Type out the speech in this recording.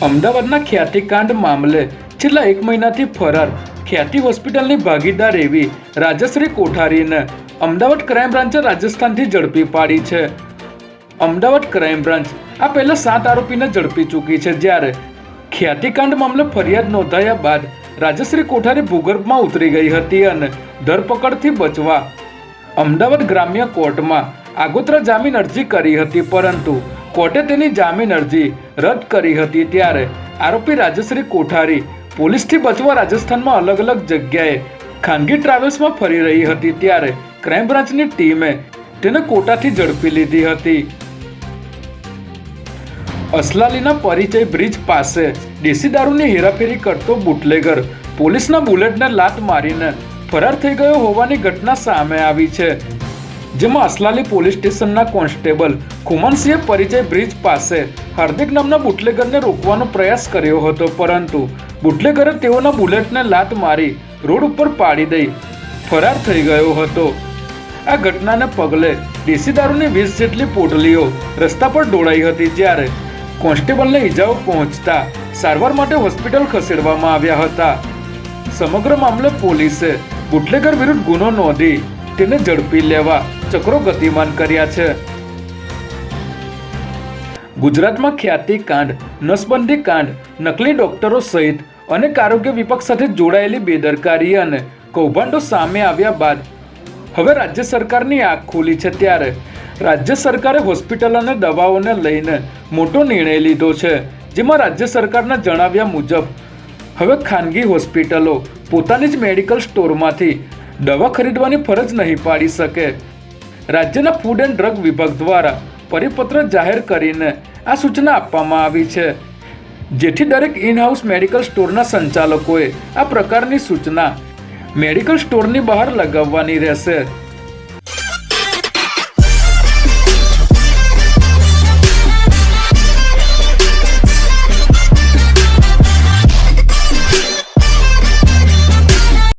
અમદાવાદના ખ્યાતિકાંડ મામલે છેલ્લા 1 મહિનાથી ફરાર ખ્યાતિ હોસ્પિટલની ભાગીદાર એવી રાજશ્રી કોઠારીને અમદાવાદ ક્રાઇમ બ્રાન્ચે રાજસ્થાનથી ઝડપી પાડી છે. અમદાવાદ ક્રાઇમ બ્રાન્ચ આ પહેલા 7 આરોપીને ઝડપી ચૂકી છે, જ્યારે ખ્યાતિકાંડ મામલે ફરિયાદ નોંધાયા બાદ રાજશ્રી કોઠારી ભૂગર્ભમાં ઉતરી ગઈ હતી અને ધરપકડથી બચવા અમદાવાદ ગ્રામ્ય કોર્ટમાં આગોતરા જામીન અરજી કરી હતી, પરંતુ કોર્ટે તેની જામીન અરજી રદ કરી હતી. ત્યારે આરોપી રાજશ્રી કોઠારી પોલીસથી બચવા રાજસ્થાનમાં અલગ અલગ જગ્યાએ ખાનગી ટ્રાવેલ્સમાં ફરી રહી હતી, ત્યારે ક્રાઇમ બ્રાન્ચની ટીમે તેને કોટાથી ઝડપી લીધી હતી. અસલાલીના પરિચય બ્રિજ પાસે દેશી દારૂની હેરાફેરી કરતો બુટલેગર પોલીસના બુલેટને લાત મારીને ફરાર થઈ ગયો હોવાની ઘટના સામે આવી છે, જેમાં અસલાલી પોલીસ સ્ટેશનના કોન્સ્ટેબલ ખુમાનસિંહે પરિચય બ્રિજ પાસે હાર્દિક નામના બુટલેગરને રોકવાનો પ્રયાસ કર્યો હતો, પરંતુ બુટલેગરે તેઓના બુલેટને લાત મારી રોડ ઉપર પાડી દઈ ફરાર થઈ ગયો હતો. આ ઘટનાને પગલે દેશી દારૂની 20 જેટલી પોટલીઓ રસ્તા પર ઢોળાઈ હતી, જ્યારે કોન્સ્ટેબલને ઈજાઓ પહોંચતા સારવાર માટે હોસ્પિટલ ખસેડવામાં આવ્યા હતા. સમગ્ર મામલે પોલીસે બુટલેગર વિરુદ્ધ ગુનો નોંધી તેને ઝડપી લેવા ચક્રો ગતિમાન કર્યા છે. ગુજરાતમાં ખ્યાતિ કાંડ, નસબંધી કાંડ, નકલી ડોક્ટરો સહિત અનેક આરોગ્ય વિભાગ સાથે જોડાયેલી બેદરકારી અને કૌભાંડો સામે આવ્યા બાદ હવે રાજ્ય સરકારની આંખ ખુલી છે. ત્યારે રાજ્ય સરકારે હોસ્પિટલ અને દવાઓને લઈને મોટો નિર્ણય લીધો છે, જેમાં રાજ્ય સરકારના જણાવ્યા મુજબ હવે ખાનગી હોસ્પિટલો પોતાની જ મેડિકલ સ્ટોરમાંથી દવા ખરીદવાની ફરજ નહીં પાડી શકે. રાજ્યના ફૂડ એન્ડ ડ્રગ વિભાગ દ્વારા પરિપત્ર જાહેર કરીને આ સૂચના આપવામાં આવી છે, જેથી દરેક ઇન હાઉસ મેડિકલ સ્ટોરના સંચાલકોએ આ પ્રકારની સૂચના મેડિકલ સ્ટોરની બહાર લગાવવાની રહેશે.